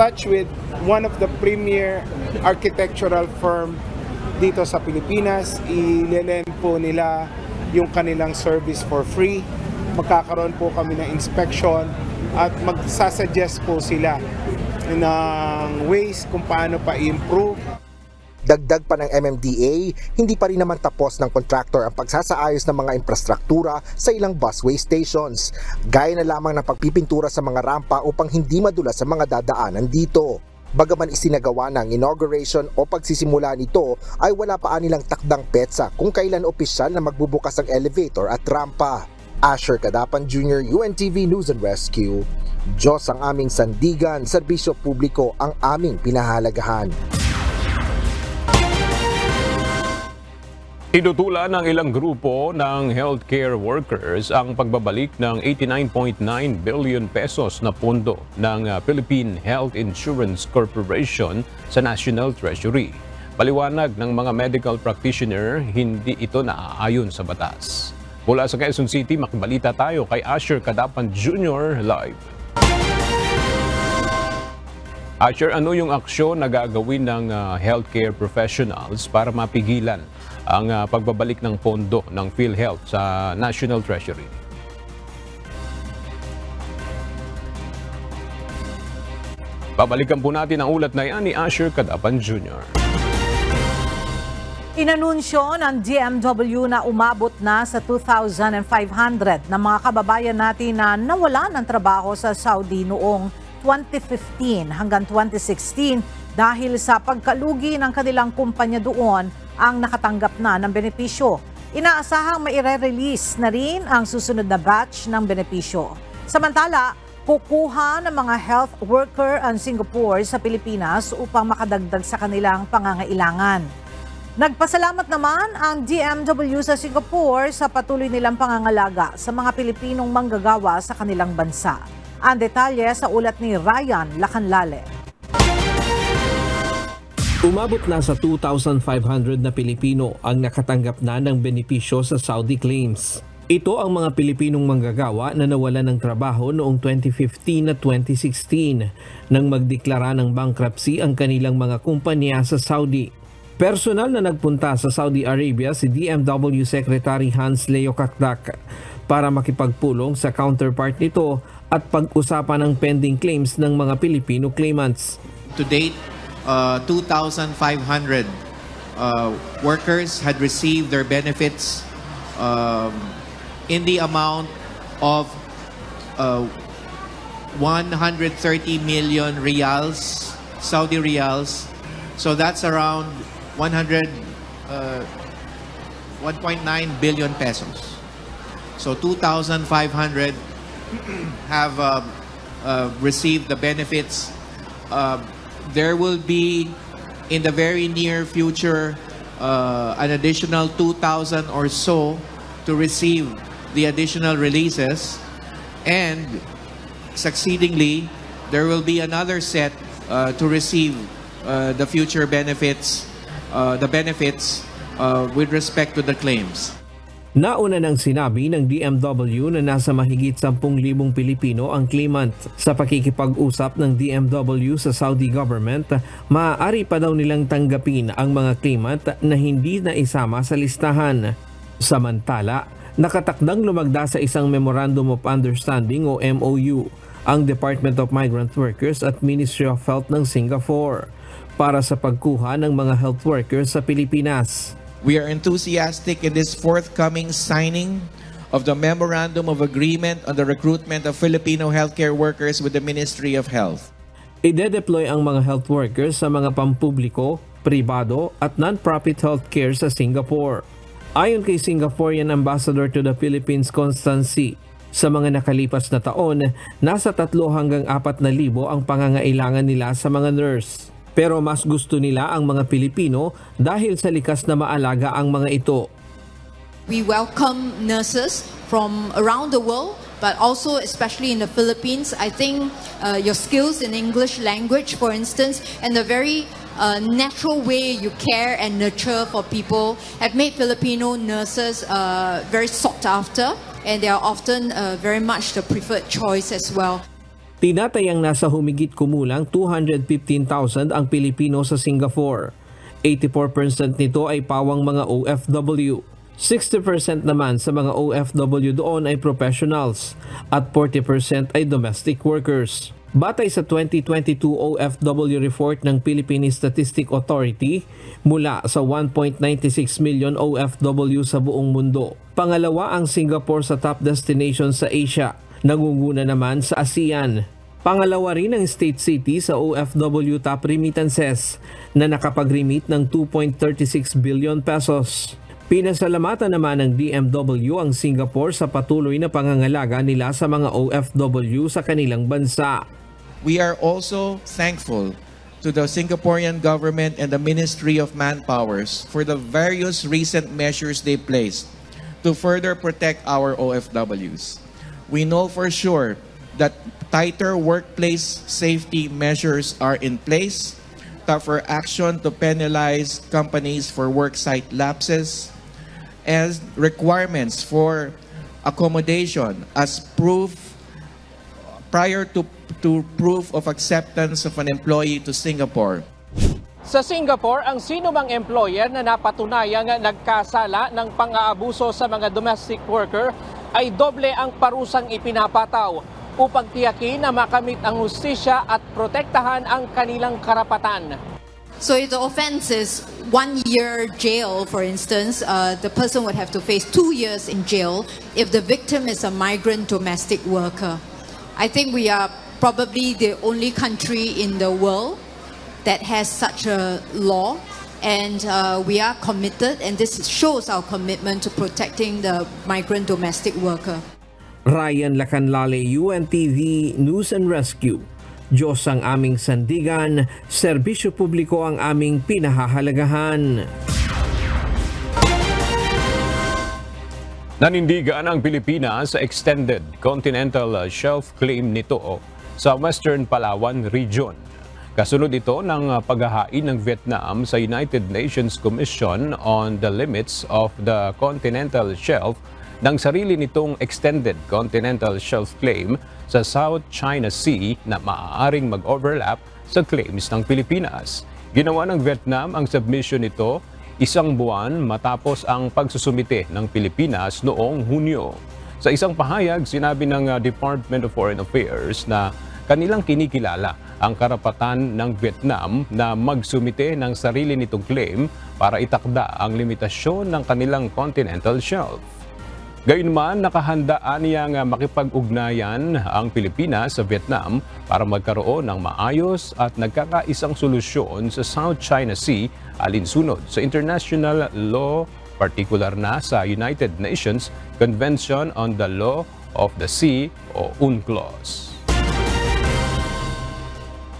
Speaker 23: touch with one of the premier architectural firm dito sa Pilipinas. Ilelend po nila yung kanilang service for free. Magkakaroon po kami ng inspection at magsasuggest po sila ng ways kung paano pa i-improve.
Speaker 3: Dagdag pa ng MMDA, hindi pa rin naman tapos ng contractor ang pagsasaayos ng mga infrastruktura sa ilang busway stations. Gaya na lamang ng pagpipintura sa mga rampa upang hindi madulas sa mga dadaanan dito. Bagaman isinagawa ng inauguration o pagsisimula nito, ay wala pa nilang takdang petsa kung kailan opisyal na magbubukas ang elevator at rampa. Asher Cadapan Jr., UNTV News and Rescue, Diyos ang aming sandigan, serbisyo publiko ang aming pinahalagahan.
Speaker 2: Inutulan ng ilang grupo ng healthcare workers ang pagbabalik ng 89.9 billion pesos na pondo ng Philippine Health Insurance Corporation sa National Treasury. Paliwanag ng mga medical practitioner, hindi ito naaayon sa batas. Mula sa Quezon City, makibalita tayo kay Asher Cadapan Jr. live. Asher, ano yung aksyon na gagawin ng healthcare professionals para mapigilan ang pagbabalik ng pondo ng PhilHealth sa National Treasury? Babalikan po natin ang ulat na yan ni Asher Cadapan Jr.
Speaker 1: Inanunsyo ng DMW na umabot na sa 2,500 na mga kababayan natin na nawala ng trabaho sa Saudi noong 2015 hanggang 2016 dahil sa pagkalugi ng kanilang kumpanya doon ang nakatanggap na ng benepisyo. Inaasahang maire-release na rin ang susunod na batch ng benepisyo. Samantala, kukuha ng mga health worker ang Singapore sa Pilipinas upang makadagdag sa kanilang pangangailangan. Nagpasalamat naman ang DMW sa Singapore sa patuloy nilang pangangalaga sa mga Pilipinong manggagawa sa kanilang bansa. Ang detalye sa ulat ni Ryan Lacanlale.
Speaker 4: Umabot na sa 2,500 na Pilipino ang nakatanggap na ng benepisyo sa Saudi claims. Ito ang mga Pilipinong manggagawa na nawalan ng trabaho noong 2015 at 2016 nang magdeklara ng bankruptcy ang kanilang mga kumpanya sa Saudi. Personal na nagpunta sa Saudi Arabia si DMW Secretary Hans Leo Kakdak para makipagpulong sa counterpart nito at pag-usapan ang pending claims ng mga Pilipino claimants.
Speaker 5: To date, 2,500 workers had received their benefits in the amount of 130 million riyals, Saudi riyals. So that's around 1.9 billion pesos. So 2,500 have received the benefits. There will be, in the very near future, an additional 2,000 or so to receive the additional releases. And succeedingly, there will be another set to receive the future benefits, with respect to the claims.
Speaker 4: Nauna nang sinabi ng DMW na nasa mahigit 10,000 Pilipino ang claimant. Sa pakikipag-usap ng DMW sa Saudi government, maaari pa daw nilang tanggapin ang mga claimant na hindi na isama sa listahan. Samantala, nakatakdang lumagda sa isang Memorandum of Understanding o MOU ang Department of Migrant Workers at Ministry of Health ng Singapore para sa pagkuha ng mga health workers sa Pilipinas.
Speaker 5: We are enthusiastic in this forthcoming signing of the Memorandum of Agreement on the recruitment of Filipino healthcare workers with the Ministry of Health.
Speaker 4: Ide-deploy ang mga health workers sa mga pampubliko, pribado at non-profit healthcare sa Singapore. Ayon kay Singaporean Ambassador to the Philippines Constancy, sa mga nakalipas na taon, nasa 3 hanggang 4,000 ang pangangailangan nila sa mga nurse. Pero mas gusto nila ang mga Pilipino dahil sa likas na maalaga ang mga ito.
Speaker 7: We welcome nurses from around the world, but also especially in the Philippines. I think your skills in English language, for instance, and the very natural way you care and nurture for people have made Filipino nurses very sought after, and they are often very much the preferred choice as well.
Speaker 4: Tinatayang nasa humigit kumulang 215,000 ang Pilipino sa Singapore. 84% nito ay pawang mga OFW. 60% naman sa mga OFW doon ay professionals at 40% ay domestic workers. Batay sa 2022 OFW report ng Philippine Statistic Authority, mula sa 1.96 million OFW sa buong mundo, pangalawa ang Singapore sa top destination sa Asia. Nangunguna naman sa ASEAN. Pangalawa rin ang State City sa OFW top remittances na nakapag-remit ng 2.36 billion pesos. Pinasalamatan naman ng DMW ang Singapore sa patuloy na pangangalaga nila sa mga OFW sa kanilang bansa.
Speaker 5: We are also thankful to the Singaporean government and the Ministry of Manpowers for the various recent measures they placed to further protect our OFWs. We know for sure that tighter workplace safety measures are in place, tougher action to penalize companies for worksite lapses, as requirements for accommodation as proof prior to proof of acceptance of an employee to Singapore.
Speaker 6: Sa Singapore, ang sino mang employer na napatunayang nagkasala ng pang-aabuso sa mga domestic worker ay doble ang parusang ipinapataw upang tiyakin na makamit ang hustisya at protektahan ang kanilang karapatan.
Speaker 7: So if the offense is 1 year jail, for instance, the person would have to face 2 years in jail if the victim is a migrant domestic worker. I think we are probably the only country in the world that has such a law, and we are committed, and this shows our commitment to protecting the migrant domestic worker.
Speaker 4: Ryan Lacanlale, UNTV News and Rescue. Diyos ang aming sandigan, serbisyo publiko ang aming pinahahalagahan.
Speaker 2: Nanindigan ang Pilipinas sa extended continental shelf claim nito sa Western Palawan Region. Kasunod ito ng paghahain ng Vietnam sa United Nations Commission on the Limits of the Continental Shelf ng sarili nitong extended continental shelf claim sa South China Sea na maaaring mag-overlap sa claims ng Pilipinas. Ginawa ng Vietnam ang submission nito 1 buwan matapos ang pagsusumite ng Pilipinas noong Hunyo. Sa isang pahayag, sinabi ng Department of Foreign Affairs na kanilang kinikilala ang karapatan ng Vietnam na magsumite ng sarili nitong claim para itakda ang limitasyon ng kanilang continental shelf. Gayunman, nakahanda niyang makipag-ugnayan ang Pilipinas sa Vietnam para magkaroon ng maayos at nagkakaisang solusyon sa South China Sea alinsunod sa international law, partikular na sa United Nations Convention on the Law of the Sea o UNCLOS.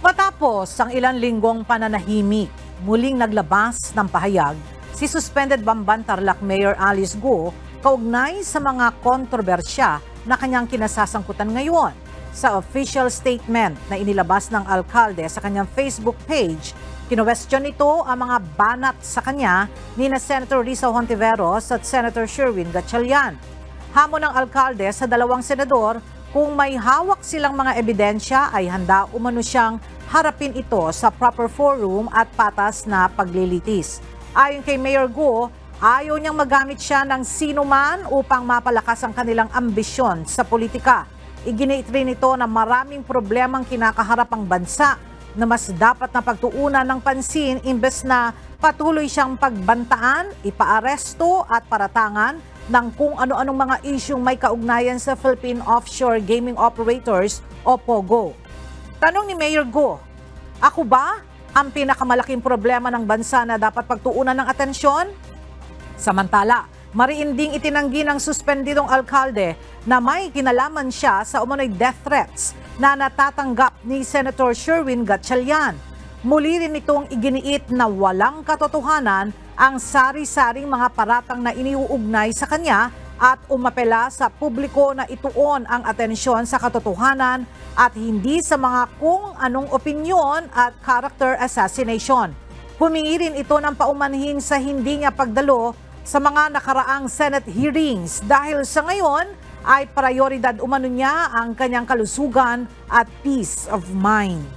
Speaker 1: Matapos ang ilang linggong pananahimik, muling naglabas ng pahayag si suspended Bamban Tarlac Mayor Alice Go kaugnay sa mga kontrobersya na kanyang kinasasangkutan ngayon. Sa official statement na inilabas ng alkalde sa kanyang Facebook page, kinwestiyon nito ang mga banat sa kanya ni na Senator Risa Hontiveros at Senator Sherwin Gatchalian. Hamon ng alkalde sa dalawang senador, kung may hawak silang mga ebidensya ay handa umano siyang harapin ito sa proper forum at patas na paglilitis. Ayon kay Mayor Go, ayaw niyang magamit siya ng sinuman upang mapalakas ang kanilang ambisyon sa politika. Iginiit rin ito na maraming problemang kinakaharap ang bansa na mas dapat na pagtuunan ng pansin imbes na patuloy siyang pagbantaan, ipaaresto at paratangan ng kung ano-anong mga isyung may kaugnayan sa Philippine Offshore Gaming Operators o POGO. Tanong ni Mayor Go, ako ba ang pinakamalaking problema ng bansa na dapat pagtuunan ng atensyon? Samantala, mariinding itinanggi ng suspendidong alkalde na may kinalaman siya sa umunoy death threats na natatanggap ni Senator Sherwin Gatchalian. Muli rin itong iginiit na walang katotohanan ang sari-saring mga paratang na iniuugnay sa kanya at umapela sa publiko na ituon ang atensyon sa katotohanan at hindi sa mga kung anong opinyon at character assassination. Humingi rin ito ng paumanhin sa hindi niya pagdalo sa mga nakaraang Senate hearings dahil sa ngayon ay prioridad umano niya ang kanyang kalusugan at peace of mind.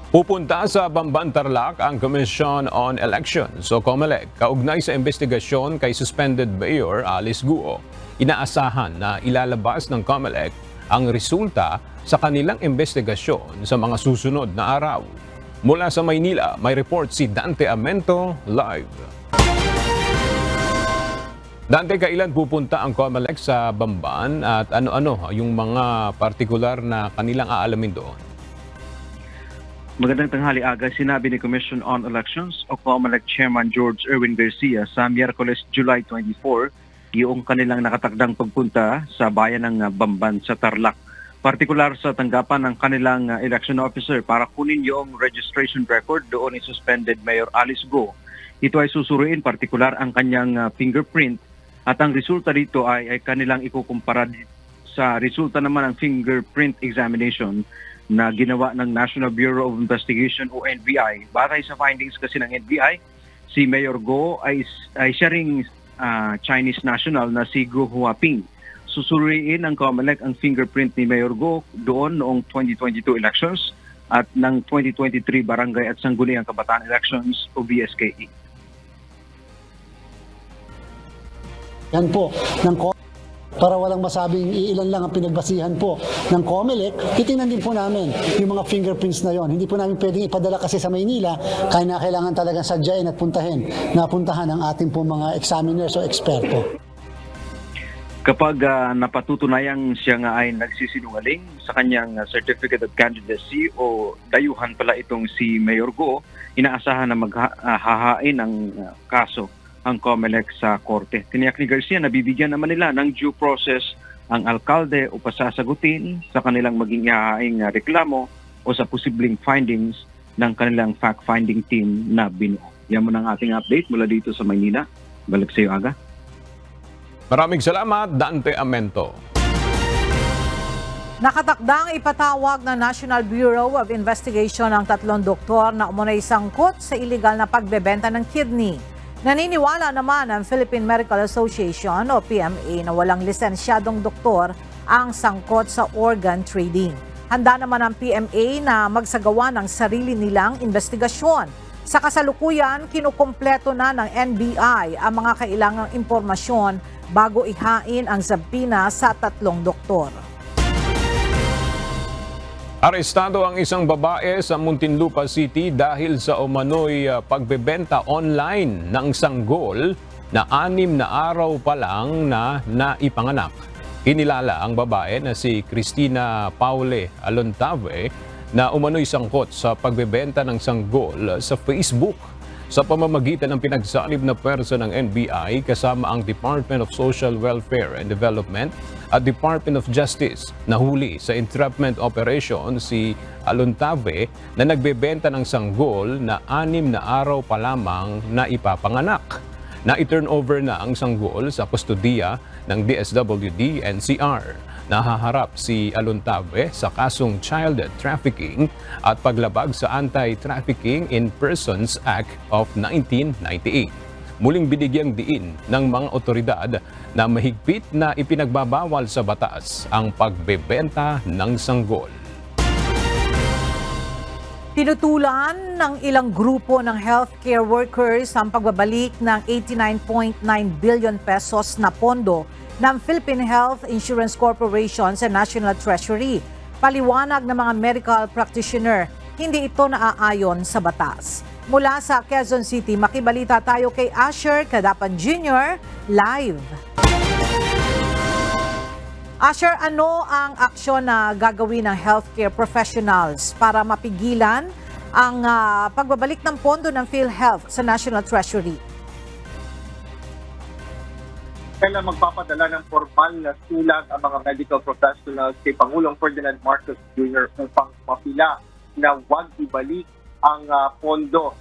Speaker 2: Pupunta sa Bamban Tarlac ang Commission on Elections o COMELEC kaugnay sa investigasyon kay suspended Mayor Alice Guo. Inaasahan na ilalabas ng COMELEC ang resulta sa kanilang investigasyon sa mga susunod na araw. Mula sa Maynila, may report si Dante Amento live. Dante, kailan pupunta ang COMELEC sa Bamban at ano-ano yung mga partikular na kanilang aalamin doon?
Speaker 9: Magandang tanghali aga, sinabi ni Commission on Elections o COMELEC Chairman George Erwin Garcia sa Miyerkules, July 24, yung kanilang nakatakdang pagpunta sa bayan ng Bamban sa Tarlac. Partikular sa tanggapan ng kanilang election officer para kunin yung registration record doon ni suspended Mayor Alice Go. Ito ay susuruin partikular ang kanyang fingerprint at ang resulta dito ay kanilang ikukumpara sa resulta naman ng fingerprint examination na ginawa ng National Bureau of Investigation o NBI. Batay sa findings kasi ng NBI, si Mayor Go ay siya ring Chinese national na si Go Huaping. Susuriin ng COMELEC ang fingerprint ni Mayor Go doon noong 2022 elections at ng 2023 Barangay at Sangguniang Kabataan Elections o BSKE.
Speaker 10: Yan po, para walang masabing ilan lang ang pinagbasihan po ng COMELEC, titingnan din po namin yung mga fingerprints na yon. Hindi po namin pwedeng ipadala kasi sa Maynila, kaya na kailangan talagang sadyain at napuntahan ang ating po mga examiners o eksperto.
Speaker 9: Kapag napatutunayang siya nga ay nagsisinungaling sa kanyang certificate of candidacy o dayuhan pala itong si Mayor Go, inaasahan na maghahain ng kaso ang COMELEC sa korte. Tiniyak ni Garcia na bibigyan naman nila ng due process ang alkalde o pasasagutin sa kanilang maging ihahaing reklamo o sa posibleng findings ng kanilang fact-finding team na binuo. Yan mo ng ating update mula dito sa Maynila. Balik sa iyo, Aga.
Speaker 2: Maraming salamat, Dante Amento.
Speaker 1: Nakatakdang ipatawag ng National Bureau of Investigation ang 3 doktor na umunay sangkot sa iligal na pagbebenta ng kidney. Naniniwala naman ang Philippine Medical Association o PMA na walang lisensyadong doktor ang sangkot sa organ trading. Handa naman ang PMA na magsagawa ng sarili nilang investigasyon. Sa kasalukuyan, kinukumpleto na ng NBI ang mga kailangang impormasyon bago ihain ang sabina sa 3 doktor.
Speaker 2: Arestado ang isang babae sa Muntinlupa City dahil sa umano'y pagbebenta online ng sanggol na 6 na araw pa lang na naipanganak. Kinilala ang babae na si Cristina Paule Alontave na umano'y sangkot sa pagbebenta ng sanggol sa Facebook sa pamamagitan ng pinagsanib na pwersa ng NBI kasama ang Department of Social Welfare and Development at Department of Justice. Nahuli sa entrapment operation si Alontave na nagbebenta ng sanggol na 6 na araw pa lamang na ipapanganak. Na-turnover na ang sanggol sa kustudiya ng DSWD NCR. Nahaharap si Alontave sa kasong child trafficking at paglabag sa Anti-Trafficking in Persons Act of 1998. Muling binigyang diin ng mga otoridad na mahigpit na ipinagbabawal sa batas ang pagbebenta ng sanggol.
Speaker 1: Tinutulan ng ilang grupo ng healthcare workers ang pagbabalik ng 89.9 billion pesos na pondo ng Philippine Health Insurance Corporation sa National Treasury. Paliwanag ng mga medical practitioner, hindi ito naaayon sa batas. Mula sa Quezon City, makibalita tayo kay Asher Cadapan Jr. live. Asher, ano ang aksyon na gagawin ng healthcare professionals para mapigilan ang pagbabalik ng pondo ng PhilHealth sa National Treasury?
Speaker 11: Kailan magpapadala ng formal na sulat ang mga medical professionals kay Pangulong Ferdinand Marcos Jr. upang mapila na huwag ibalik ang pondo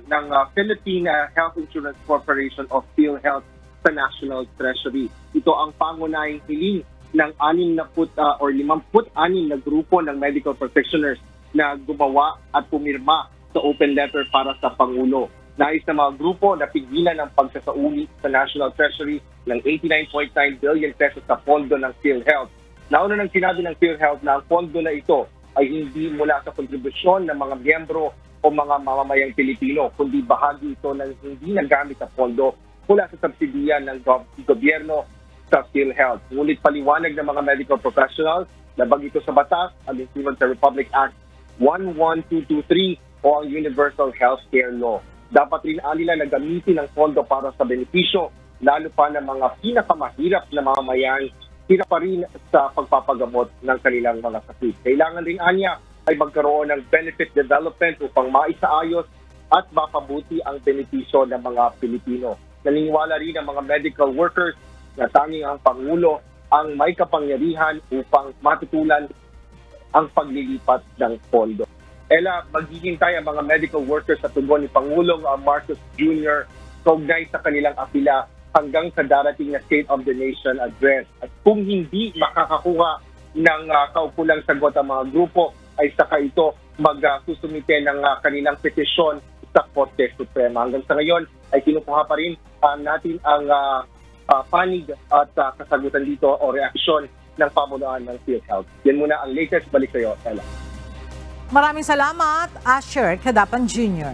Speaker 11: ng Philippine Health Insurance Corporation of PhilHealth sa National Treasury. Ito ang pangunahing hiling ng 56 na grupo ng medical practitioners na gumawa at pumirma sa open letter para sa Pangulo. Nais na mga grupo na pigilan ang pagsasauli sa National Treasury ng 89.9 billion pesos sa pondo ng PhilHealth. Nauna nang sinabi ng PhilHealth na ang pondo na ito ay hindi mula sa kontribusyon ng mga miyembro o mga mamamayang Pilipino, kundi bahagi ito ng hindi nagamit na pondo mula sa subsidiya ng gobyerno sa PhilHealth. Ngunit paliwanag ng mga medical professionals na bagay ito sa batas, alinsunod sa Republic Act 11223 o ang Universal Healthcare Law. Dapat rin nila na gamitin ang pondo para sa benepisyo, lalo pa ng mga pinakamahirap na mamamayan, hirap pa rin sa pagpapagamot ng kanilang mga sakit. Kailangan rin anya ay magkaroon ng benefit development upang maisaayos at mapabuti ang benepisyo ng mga Pilipino. Naniniwala rin ang mga medical workers na tanging ang Pangulo ang may kapangyarihan upang matutulan ang paglilipat ng pondo. Ella, maghihintay ang mga medical workers sa tugon ni Pangulong Marcos Jr. kaugnay sa kanilang apila hanggang sa darating na State of the Nation address. At kung hindi makakakuha ng kaukulang sagot ang mga grupo, ay saka ito magsusumite ng kanilang petisyon sa Korte Suprema. Hanggang sa ngayon ay kinukuha pa rin natin ang panig at kasagutan dito o reaksyon ng pamunuan ng PhilHealth. Yan muna ang latest. Balik sa iyo, Ella.
Speaker 1: Maraming salamat, Asher Kadapan Jr.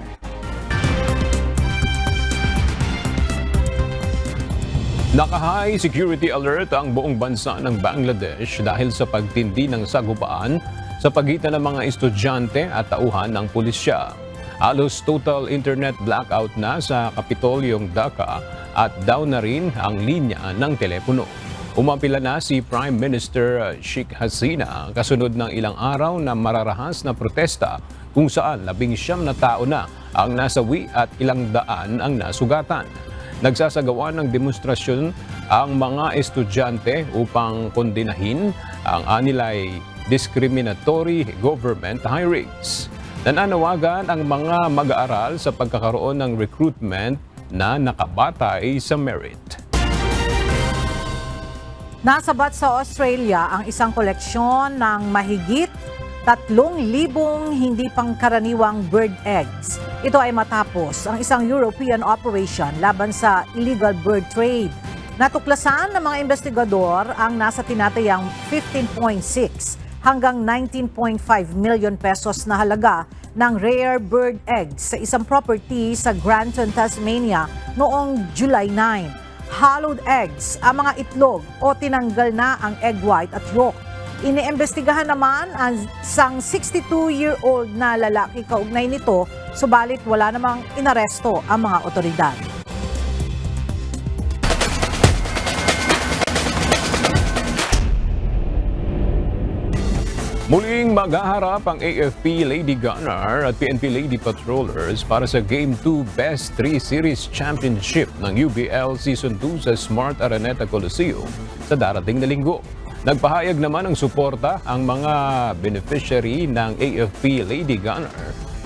Speaker 2: Naka-high security alert ang buong bansa ng Bangladesh dahil sa pagtindi ng sagupaan sa pagitan ng mga estudyante at tauhan ng pulisya. Halos total internet blackout na sa Kapitolyong Dhaka at down na rin ang linya ng telepono. Umapila na si Prime Minister Sheikh Hasina kasunod ng ilang araw na mararahas na protesta kung saan 19 na tao na ang nasawi at ilang daan ang nasugatan. Nagsasagawa ng demonstrasyon ang mga estudyante upang kondinahin ang anilay discriminatory government hirings. Nananawagan ang mga mag-aaral sa pagkakaroon ng recruitment na nakabatay sa merit.
Speaker 1: Nasabat sa Australia ang isang koleksyon ng mahigit 3,000 hindi pangkaraniwang bird eggs. Ito ay matapos ang isang European operation laban sa illegal bird trade. Natuklasan ng mga investigador ang nasa tinatayang 15.6 hanggang 19.5 million pesos na halaga ng rare bird eggs sa isang property sa Granton, Tasmania noong July 9. Hollowed eggs, ang mga itlog o tinanggal na ang egg white at yolk. Iniimbestigahan naman ang isang 62-year-old na lalaki kaugnay nito, subalit wala namang inaresto ang mga otoridad.
Speaker 2: Muling maghaharap ang AFP Lady Gunner at PNP Lady Patrollers para sa Game 2 Best 3 Series Championship ng UBL Season 2 sa Smart Araneta Coliseum sa darating na linggo. Nagpahayag naman ng suporta ang mga beneficiary ng AFP Lady Gunner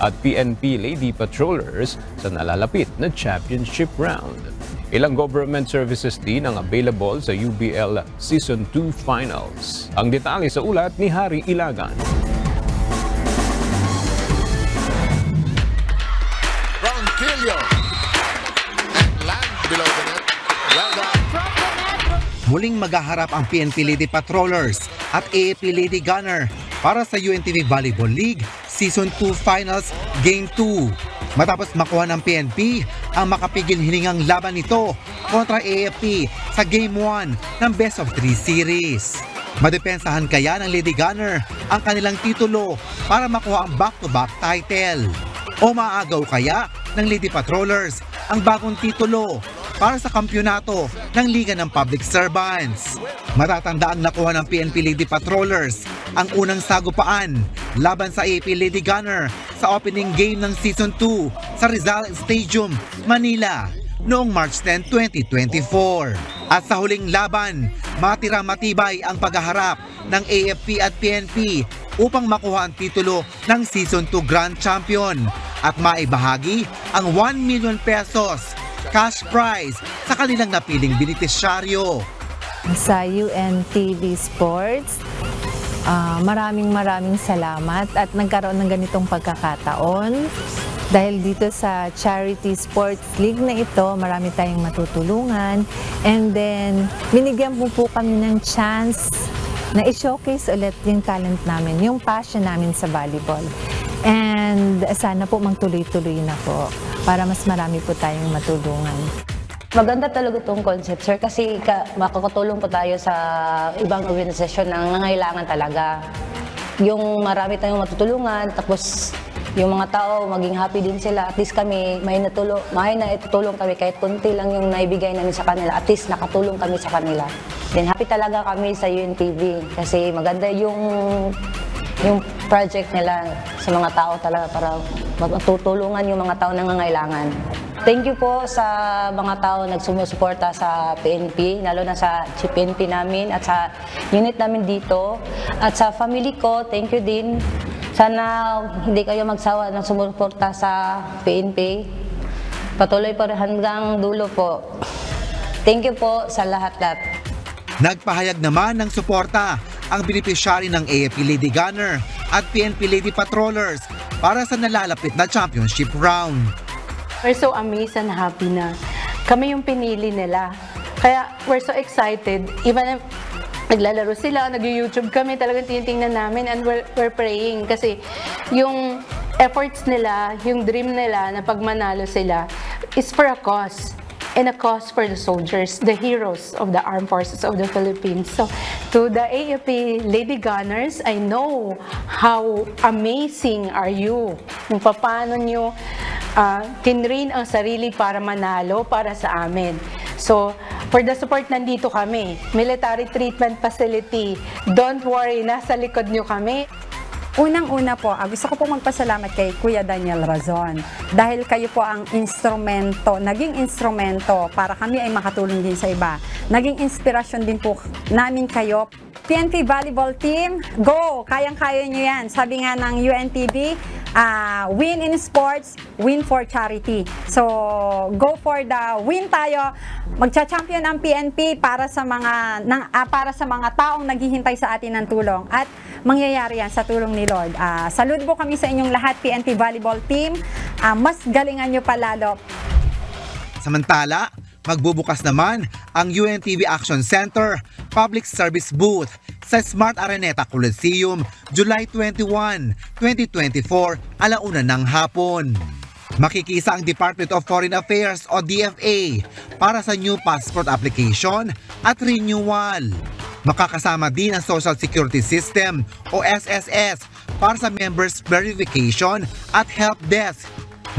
Speaker 2: at PNP Lady Patrollers sa nalalapit na championship round. Ilang government services din ang available sa UBL Season 2 Finals. Ang detalye sa ulat ni Harry Ilagan.
Speaker 8: From Kilio and land below the net. Well done.
Speaker 12: Muling maghaharap ang PNP Lady Patrollers at AFP Lady Gunner para sa UNTV Volleyball League Season 2 Finals Game 2. Matapos makuha ng PNP ang makapigil hiningang laban nito kontra AFP sa Game 1 ng Best of 3 Series. Madepensahan kaya ng Lady Gunner ang kanilang titulo para makuha ang back-to-back title? O maagaw kaya ng Lady Patrollers ang bagong titulo para sa kampyonato ng Liga ng Public Servants? Matatandaan nakuha ng PNP Lady Patrollers ang unang sagupaan laban sa AFP Lady Gunner sa opening game ng Season 2 sa Rizal Stadium, Manila noong March 10, 2024. At sa huling laban, matira matibay ang paghaharap ng AFP at PNP upang makuha ang titulo ng Season 2 Grand Champion at maibahagi ang 1 million pesos cash prize sa kanilang napiling benepisyaryo.
Speaker 14: Sa UNTV Sports, maraming salamat at nagkaroon ng ganitong pagkakataon. Dahil dito sa Charity Sports League na ito, marami tayong matutulungan. And then, binigyan po kami ng chance na i-showcase ulit yung talent namin, yung passion namin sa volleyball. And sana po magtuloy-tuloy na po para mas marami po tayong matulungan.
Speaker 24: Maganda talaga itong concept, sir, kasi makakatulong po tayo sa ibang organisasyon na nangailangan talaga. Yung marami tayong matutulungan, tapos yung mga tao maging happy din sila. At least kami, may naitutulong kami kahit konti lang yung naibigay namin sa kanila. At least nakatulong kami sa kanila. Then happy talaga kami sa UNTV kasi maganda yung yung project nila sa mga tao talaga para matutulungan yung mga tao na nangangailangan. Thank you po sa mga tao nagsumusuporta sa PNP, lalo na sa PNP namin at sa unit namin dito. At sa family ko, thank you din. Sana hindi kayo magsawa ng sumusuporta sa PNP. Patuloy po hanggang dulo po. Thank you po sa lahat-lahat.
Speaker 12: Nagpahayag naman ng suporta ang beneficiary ng AFP Lady Gunner at PNP Lady Patrollers para sa nalalapit na championship round.
Speaker 13: We're so amazed and happy na kami yung pinili nila. Kaya we're so excited. Even if naglalaro sila, nag-YouTube kami, talagang tinitingnan namin and we're praying. Kasi yung efforts nila, yung dream nila na pagmanalo sila is for a cause. And a cause for the soldiers, the heroes of the armed forces of the Philippines. So, to the AFP Lady Gunners, I know how amazing are you. Kung paano nyo tinrain ang sarili para manalo para sa amin. So, for the support, nandito kami. Military Treatment Facility. Don't worry, nasa likod nyo kami.
Speaker 15: Unang-una po, gusto ko po magpasalamat kay Kuya Daniel Razon dahil kayo po ang naging instrumento para kami ay makatulong din sa iba. Naging inspirasyon din po namin kayo. PNP Volleyball Team, go! Kayang-kaya nyo yan. Sabi nga ng UNTV, win in sports, win for charity. So, go for the win tayo. Magcha-champion ang PNP para sa mga taong naghihintay sa atin ng tulong. At mangyayari yan sa tulong ni Lord. Salute po kami sa inyong lahat, PNP Volleyball Team. Mas galingan nyo pa lalo.
Speaker 12: Samantala, magbubukas naman ang UNTV Action Center Public Service Booth sa Smart Araneta Coliseum July 21, 2024, 1:00 ng hapon. Makikisa ang Department of Foreign Affairs o DFA para sa new passport application at renewal. Makakasama din ang Social Security System o SSS para sa members verification at help desk.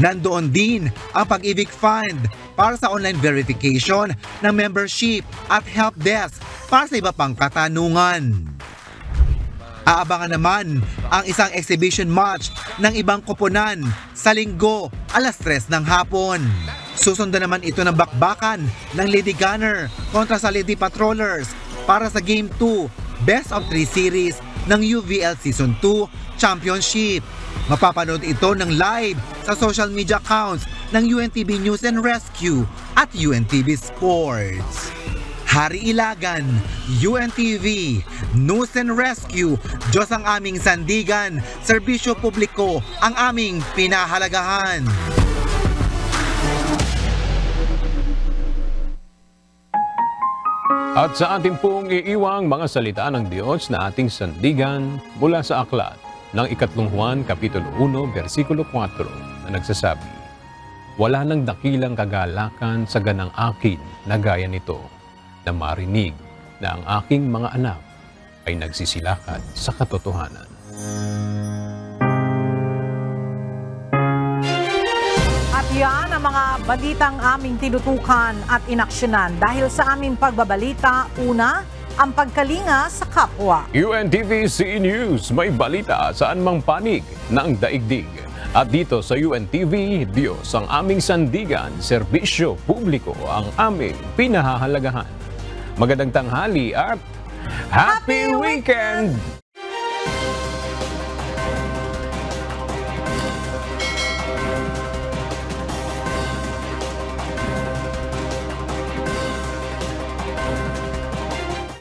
Speaker 12: Nandoon din ang Pag-ibig Fund para sa online verification ng membership at help desk para sa iba pang katanungan. Aabangan naman ang isang exhibition match ng ibang koponan sa Linggo, 3:00 ng hapon. Susundan naman ito ng bakbakan ng Lady Gunner kontra sa Lady Patrollers para sa Game 2, Best of 3 Series ng UVL Season 2 Championship. Mapapanood ito ng live sa social media accounts ng UNTV News and Rescue at UNTV Sports. Hari Ilagan, UNTV, News and Rescue, Diyos ang aming sandigan, serbisyo publiko ang aming pinahalagahan.
Speaker 2: At sa ating pong iiwang mga salita ng Diyos na ating sandigan mula sa aklat ng 1 Juan Kapitulo 1, versikulo 4 na nagsasabi, wala nang dakilang kagalakan sa ganang akin na gaya nito, na marinig na ang aking mga anak ay nagsisilakad sa katotohanan.
Speaker 1: At yan ang mga balitang aming tinutukan at inaksyonan dahil sa aming pagbabalita, una, ang pagkalinga sa kapwa.
Speaker 2: UNTV CE News, may balita saan mang panig ng daigdig. At dito sa UNTV, Diyos ang aming sandigan, serbisyo publiko ang aming pinahahalagahan. Magandang tanghali at Happy Weekend!